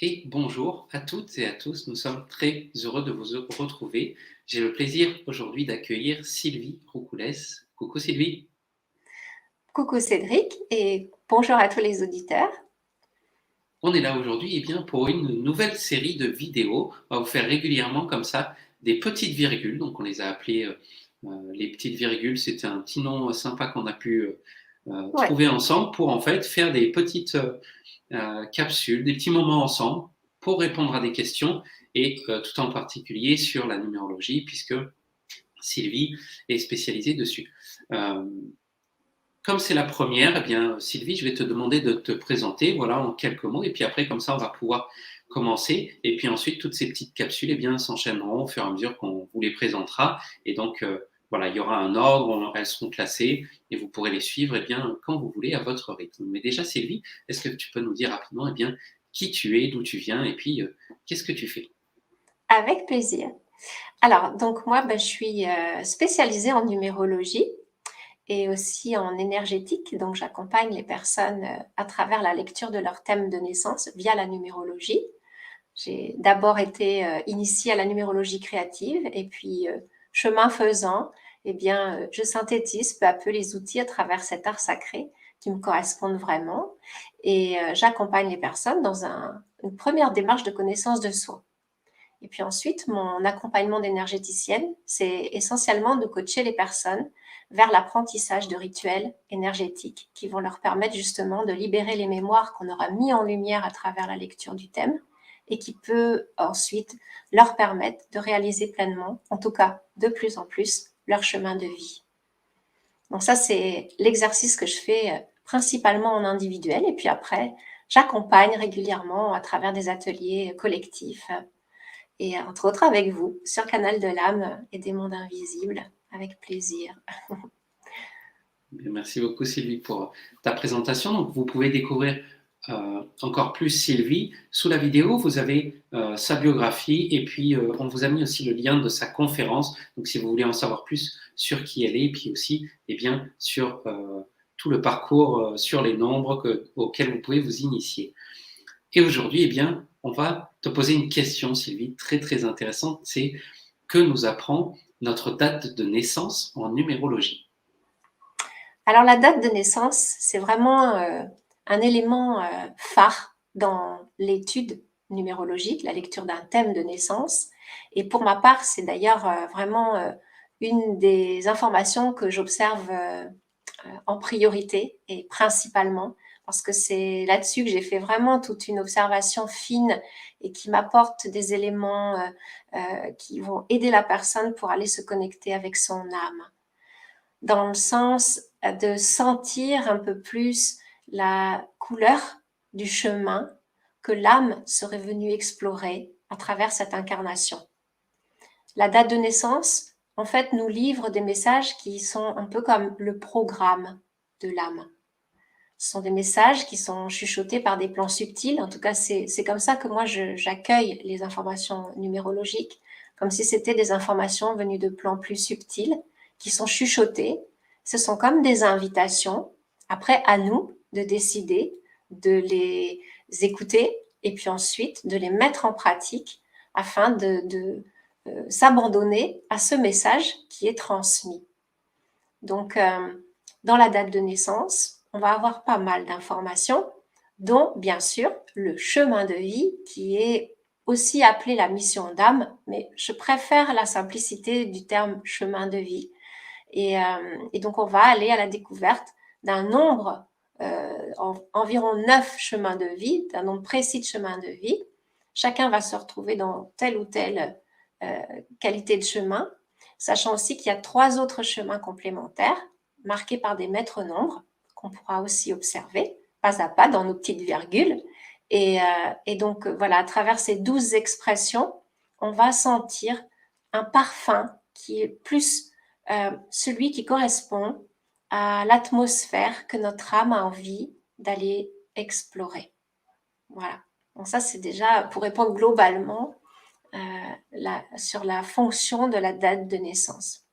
Et bonjour à toutes et à tous, nous sommes très heureux de vous retrouver. J'ai le plaisir aujourd'hui d'accueillir Sylvie Roucoulès. Coucou Sylvie, Coucou Cédric et bonjour à tous les auditeurs. on est là aujourd'hui pour une nouvelle série de vidéos. On va vous faire régulièrement comme ça des petites virgules, donc on les a appelées les petites virgules, c'était un petit nom sympa qu'on a pu Ouais, trouver ensemble pour en fait faire des petites capsules, des petits moments ensemble pour répondre à des questions et tout en particulier sur la numérologie puisque Sylvie est spécialisée dessus. Euh, Comme c'est la première, eh bien, Sylvie, je vais te demander de te présenter, voilà, en quelques mots, et puis après, comme ça, on va pouvoir commencer, et puis ensuite, toutes ces petites capsules, eh bien, s'enchaîneront au fur et à mesure qu'on vous les présentera, et donc, voilà, il y aura un ordre, elles seront classées, et vous pourrez les suivre, eh bien, quand vous voulez, à votre rythme. Mais déjà, Sylvie, est-ce que tu peux nous dire rapidement, eh bien, qui tu es, d'où tu viens, et puis, qu'est-ce que tu fais? avec plaisir. Alors, donc moi, je suis spécialisée en numérologie et aussi en énergétique. Donc, j'accompagne les personnes à travers la lecture de leur thème de naissance via la numérologie. J'ai d'abord été initiée à la numérologie créative et puis, chemin faisant, je synthétise peu à peu les outils à travers cet art sacré qui me correspondent vraiment et j'accompagne les personnes dans une première démarche de connaissance de soi. Et puis ensuite, mon accompagnement d'énergéticienne, c'est essentiellement de coacher les personnes vers l'apprentissage de rituels énergétiques qui vont leur permettre justement de libérer les mémoires qu'on aura mis en lumière à travers la lecture du thème et qui peut ensuite leur permettre de réaliser pleinement, en tout cas de plus en plus, leur chemin de vie. Donc ça, c'est l'exercice que je fais principalement en individuel et puis après, j'accompagne régulièrement à travers des ateliers collectifs et entre autres avec vous sur Canal de l'âme et des mondes invisibles, avec plaisir. Bien, merci beaucoup Sylvie pour ta présentation. Donc, vous pouvez découvrir encore plus Sylvie. Sous la vidéo, vous avez sa biographie et puis on vous a mis aussi le lien de sa conférence. Donc si vous voulez en savoir plus sur qui elle est et puis aussi eh bien, sur tout le parcours sur les nombres auxquels vous pouvez vous initier. Et aujourd'hui, eh bien, on va te poser une question Sylvie très très intéressante. C'est que nous apprend notre date de naissance en numérologie? Alors la date de naissance, c'est vraiment un élément phare dans l'étude numérologique, la lecture d'un thème de naissance. Et pour ma part, c'est d'ailleurs vraiment une des informations que j'observe en priorité et principalement, parce que c'est là-dessus que j'ai fait vraiment toute une observation fine et qui m'apporte des éléments qui vont aider la personne pour aller se connecter avec son âme, dans le sens de sentir un peu plus la couleur du chemin que l'âme serait venue explorer à travers cette incarnation. La date de naissance, en fait, nous livre des messages qui sont un peu comme le programme de l'âme. Ce sont des messages qui sont chuchotés par des plans subtils. En tout cas, c'est comme ça que moi, j'accueille les informations numérologiques, comme si c'était des informations venues de plans plus subtils, qui sont chuchotées. Ce sont comme des invitations. Après, à nous de décider de les écouter et puis ensuite de les mettre en pratique afin de s'abandonner à ce message qui est transmis. Donc, dans la date de naissance, on va avoir pas mal d'informations, dont bien sûr le chemin de vie qui est aussi appelé la mission d'âme, mais je préfère la simplicité du terme chemin de vie. Et donc on va aller à la découverte d'un nombre, environ 9 chemins de vie, d'un nombre précis de chemins de vie. Chacun va se retrouver dans telle ou telle qualité de chemin, sachant aussi qu'il y a 3 autres chemins complémentaires marqués par des maîtres nombres qu'on pourra aussi observer pas à pas dans nos petites virgules. Et donc voilà, à travers ces 12 expressions, on va sentir un parfum qui est plus celui qui correspond à l'atmosphère que notre âme a envie d'aller explorer. Voilà. Donc ça, c'est déjà pour répondre globalement sur la fonction de la date de naissance.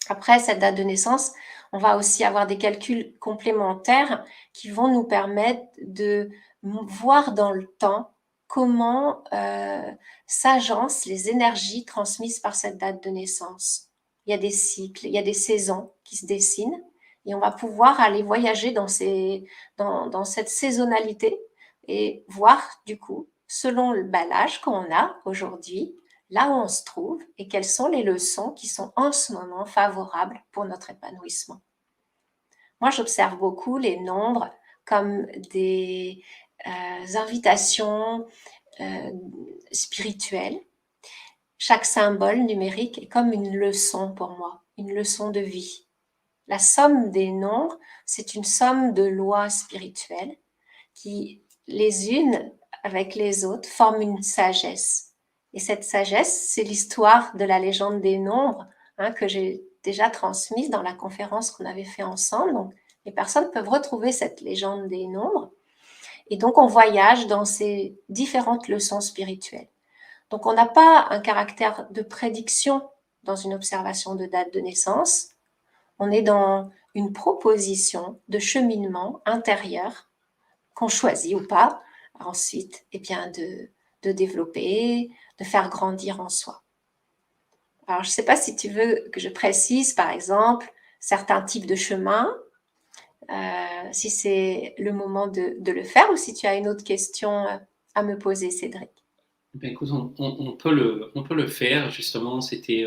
Après cette date de naissance, on va aussi avoir des calculs complémentaires qui vont nous permettre de voir dans le temps comment s'agencent les énergies transmises par cette date de naissance. Il y a des cycles, il y a des saisons qui se dessinent et on va pouvoir aller voyager dans cette saisonnalité et voir du coup, selon l'âge qu'on a aujourd'hui, là où on se trouve et quelles sont les leçons qui sont en ce moment favorables pour notre épanouissement. Moi, j'observe beaucoup les nombres comme des invitations spirituelles. Chaque symbole numérique est comme une leçon pour moi, une leçon de vie. La somme des nombres, c'est une somme de lois spirituelles qui, les unes avec les autres, forment une sagesse. Et cette sagesse, c'est l'histoire de la légende des nombres que j'ai déjà transmise dans la conférence qu'on avait fait ensemble. Donc, les personnes peuvent retrouver cette légende des nombres. Et donc, on voyage dans ces différentes leçons spirituelles. Donc, on n'a pas un caractère de prédiction dans une observation de date de naissance. On est dans une proposition de cheminement intérieur qu'on choisit ou pas, ensuite, de développer, de faire grandir en soi. Alors, je ne sais pas si tu veux que je précise, par exemple, certains types de chemins, si c'est le moment de le faire ou si tu as une autre question à me poser, Cédric. Ben, écoute, on peut le faire, justement, c'était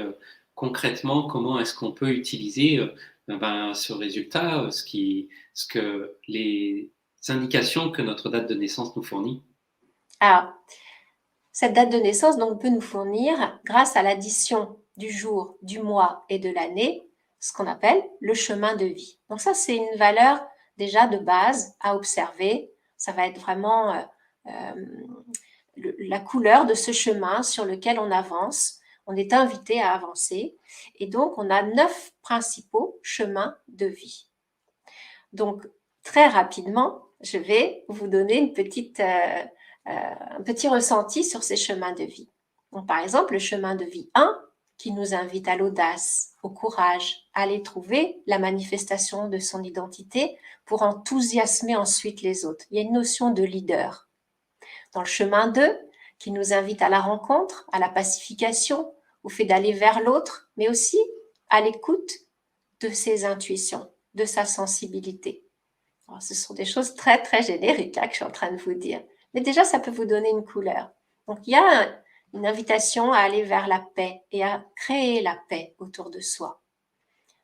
concrètement comment est-ce qu'on peut utiliser ce résultat, ce que les indications que notre date de naissance nous fournit. Alors, cette date de naissance donc, peut nous fournir, grâce à l'addition du jour, du mois et de l'année, ce qu'on appelle le chemin de vie. Donc ça, c'est une valeur déjà de base à observer. Ça va être vraiment la couleur de ce chemin sur lequel on avance. On est invité à avancer. Et donc, on a 9 principaux chemins de vie. Donc, très rapidement, je vais vous donner un petit ressenti sur ces chemins de vie. Donc, par exemple, le chemin de vie 1 qui nous invite à l'audace, au courage, à aller trouver la manifestation de son identité pour enthousiasmer ensuite les autres. Il y a une notion de leader. Dans le chemin 2 qui nous invite à la rencontre, à la pacification, au fait d'aller vers l'autre, mais aussi à l'écoute de ses intuitions, de sa sensibilité. Alors, ce sont des choses très, très génériques que je suis en train de vous dire. Mais déjà, ça peut vous donner une couleur. Donc, il y a une invitation à aller vers la paix et à créer la paix autour de soi.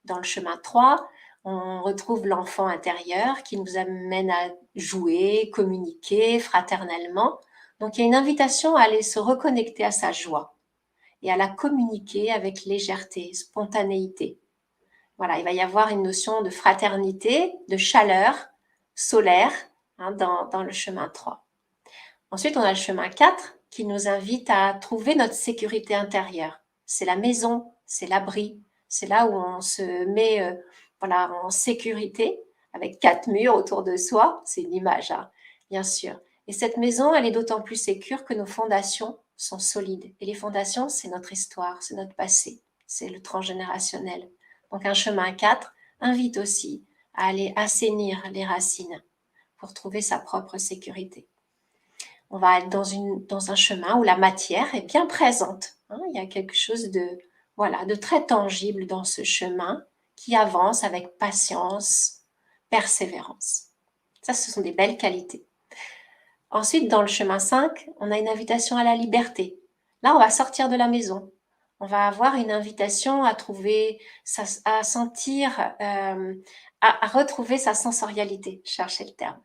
Dans le chemin 3, on retrouve l'enfant intérieur qui nous amène à jouer, communiquer fraternellement. Donc, il y a une invitation à aller se reconnecter à sa joie et à la communiquer avec légèreté, spontanéité. Voilà, il va y avoir une notion de fraternité, de chaleur solaire dans le chemin 3. Ensuite, on a le chemin 4 qui nous invite à trouver notre sécurité intérieure. C'est la maison, c'est l'abri, c'est là où on se met en sécurité avec 4 murs autour de soi. C'est une image, bien sûr. Et cette maison, elle est d'autant plus sécure que nos fondations sont solides. Et les fondations, c'est notre histoire, c'est notre passé, c'est le transgénérationnel. Donc un chemin 4 invite aussi à aller assainir les racines pour trouver sa propre sécurité. On va être dans un chemin où la matière est bien présente. Il y a quelque chose de très tangible dans ce chemin qui avance avec patience, persévérance. Ça, ce sont des belles qualités. Ensuite, dans le chemin 5, on a une invitation à la liberté. Là, on va sortir de la maison. On va avoir une invitation à trouver, à sentir, à retrouver sa sensorialité, chercher le terme.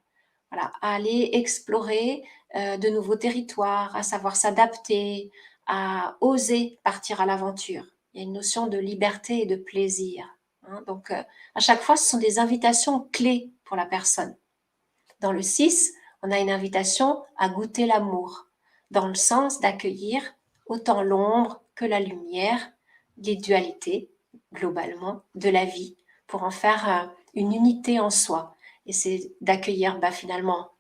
Voilà, à aller explorer de nouveaux territoires, à savoir s'adapter, à oser partir à l'aventure. Il y a une notion de liberté et de plaisir. Donc, à chaque fois, ce sont des invitations clés pour la personne. Dans le 6, on a une invitation à goûter l'amour, dans le sens d'accueillir autant l'ombre que la lumière, les dualités, globalement, de la vie, pour en faire une unité en soi. Et c'est d'accueillir finalement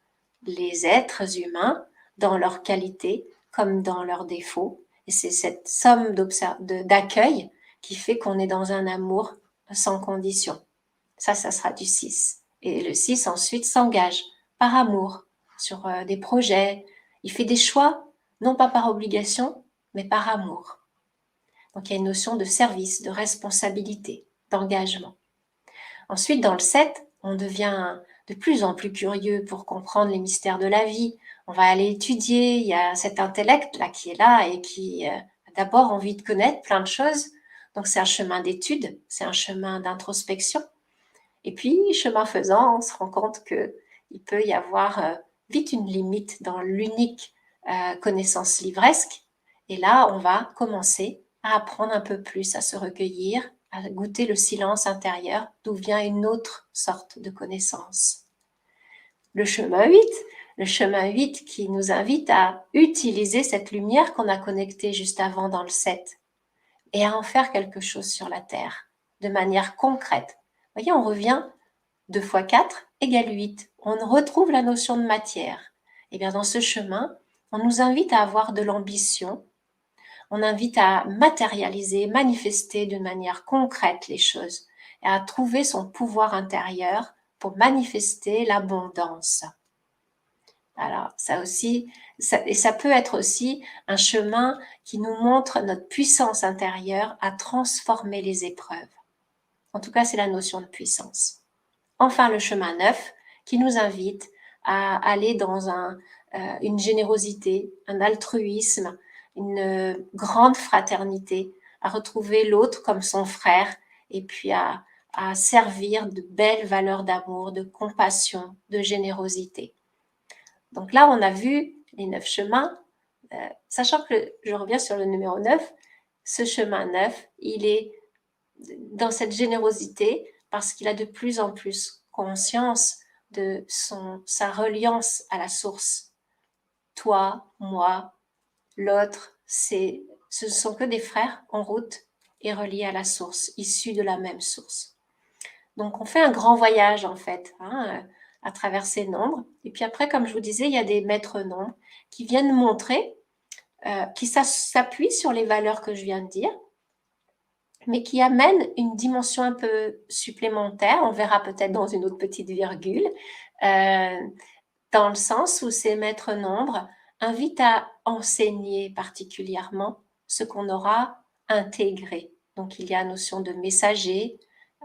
les êtres humains dans leurs qualités comme dans leurs défauts. Et c'est cette somme d'accueil qui fait qu'on est dans un amour sans condition. Ça sera du 6. Et le 6 ensuite s'engage par amour sur des projets Il fait des choix, non pas par obligation, mais par amour. Donc il y a une notion de service, de responsabilité, d'engagement. Ensuite, dans le 7, on devient de plus en plus curieux pour comprendre les mystères de la vie. On va aller étudier, il y a cet intellect-là qui est là et qui a d'abord envie de connaître plein de choses. Donc c'est un chemin d'étude, c'est un chemin d'introspection. Et puis, chemin faisant, on se rend compte qu'il peut y avoir vite une limite dans l'unique connaissance livresque. Et là, on va commencer à apprendre un peu plus, à se recueillir, à goûter le silence intérieur, d'où vient une autre sorte de connaissance. Le chemin 8 qui nous invite à utiliser cette lumière qu'on a connectée juste avant dans le 7 et à en faire quelque chose sur la Terre, de manière concrète. Vous voyez, on revient 2 fois 4 égale 8. On retrouve la notion de matière. Et bien dans ce chemin, on nous invite à avoir de l'ambition, on invite à matérialiser, manifester d'une manière concrète les choses et à trouver son pouvoir intérieur pour manifester l'abondance. Alors ça aussi, ça peut être aussi un chemin qui nous montre notre puissance intérieure à transformer les épreuves. En tout cas, c'est la notion de puissance. Enfin, le chemin 9 qui nous invite à aller dans une générosité, un altruisme, une grande fraternité, à retrouver l'autre comme son frère et puis à servir de belles valeurs d'amour, de compassion, de générosité. Donc là, on a vu les 9 chemins, sachant que je reviens sur le numéro 9, ce chemin 9, il est dans cette générosité parce qu'il a de plus en plus conscience de sa reliance à la source. Toi, moi, l'autre, ce sont que des frères en route et reliés à la source, issus de la même source. Donc on fait un grand voyage en fait, à travers ces nombres. Et puis après, comme je vous disais, il y a des maîtres nombres qui viennent montrer, qui s'appuient sur les valeurs que je viens de dire, mais qui amènent une dimension un peu supplémentaire. On verra peut-être dans une autre petite virgule, dans le sens où ces maîtres nombres invitent à enseigner particulièrement ce qu'on aura intégré. Donc il y a la notion de messager,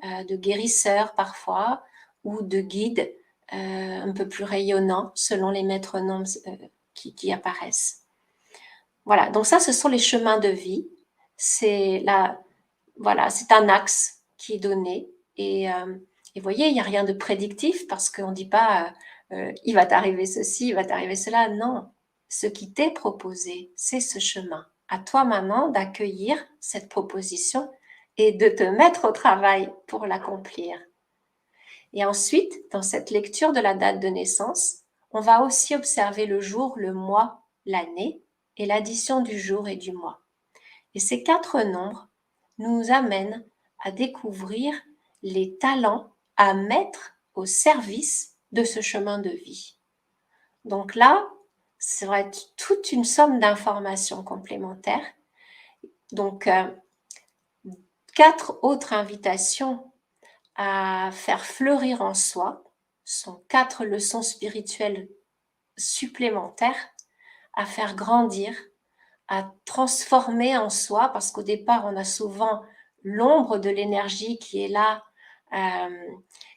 de guérisseur parfois, ou de guide un peu plus rayonnant selon les maîtres nombres qui apparaissent. Voilà, donc ça, ce sont les chemins de vie. Voilà, c'est un axe qui est donné. Et vous voyez, il n'y a rien de prédictif parce qu'on ne dit pas il va t'arriver ceci, il va t'arriver cela. Non, ce qui t'est proposé, c'est ce chemin. À toi maintenant d'accueillir cette proposition et de te mettre au travail pour l'accomplir. Et ensuite, dans cette lecture de la date de naissance, on va aussi observer le jour, le mois, l'année et l'addition du jour et du mois. Et ces 4 nombres nous amènent à découvrir les talents à mettre au service de ce chemin de vie. Donc là, ça va être toute une somme d'informations complémentaires. Donc, 4 autres invitations à faire fleurir en soi sont 4 leçons spirituelles supplémentaires à faire grandir, à transformer en soi, parce qu'au départ, on a souvent l'ombre de l'énergie qui est là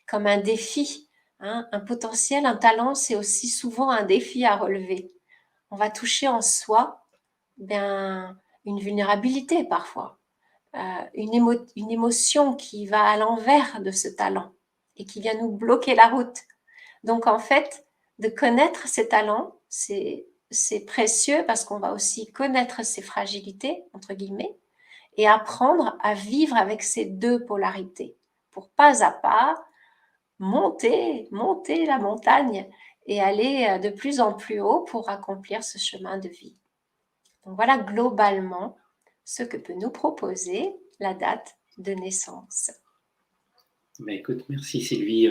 comme un défi, un potentiel, un talent, c'est aussi souvent un défi à relever. On va toucher en soi une vulnérabilité parfois, une émotion qui va à l'envers de ce talent et qui vient nous bloquer la route. Donc en fait, de connaître ces talents, c'est précieux parce qu'on va aussi connaître ses fragilités, entre guillemets, et apprendre à vivre avec ces 2 polarités pour pas à pas monter la montagne et aller de plus en plus haut pour accomplir ce chemin de vie. Donc voilà globalement ce que peut nous proposer la date de naissance. Mais écoute, merci Sylvie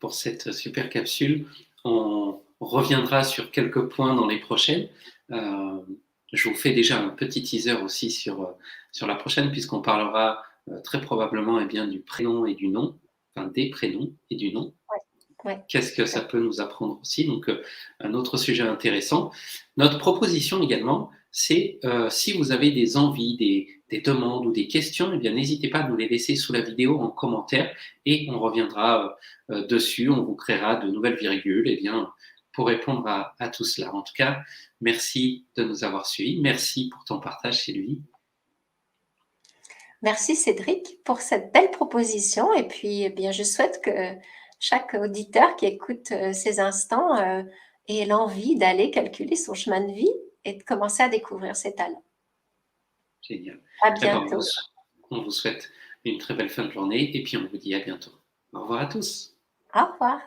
pour cette super capsule. On reviendra sur quelques points dans les prochaines. Je vous fais déjà un petit teaser aussi sur la prochaine, puisqu'on parlera très probablement du prénom et du nom, enfin des prénoms et du nom. Ouais. Ouais. Qu'est-ce que ça peut nous apprendre aussi? Donc, un autre sujet intéressant. Notre proposition également, c'est si vous avez des envies, des demandes ou des questions, eh bien, n'hésitez pas à nous les laisser sous la vidéo en commentaire et on reviendra dessus. On vous créera de nouvelles virgules eh bien, pour répondre à tout cela. En tout cas, merci de nous avoir suivis. Merci pour ton partage, Sylvie. Merci Cédric pour cette belle proposition et puis, eh bien, je souhaite que chaque auditeur qui écoute, ces instants, ait l'envie d'aller calculer son chemin de vie et de commencer à découvrir ses talents. Génial. À Eh ben, bientôt. on vous souhaite une très belle fin de journée et puis on vous dit à bientôt. Au revoir à tous. Au revoir.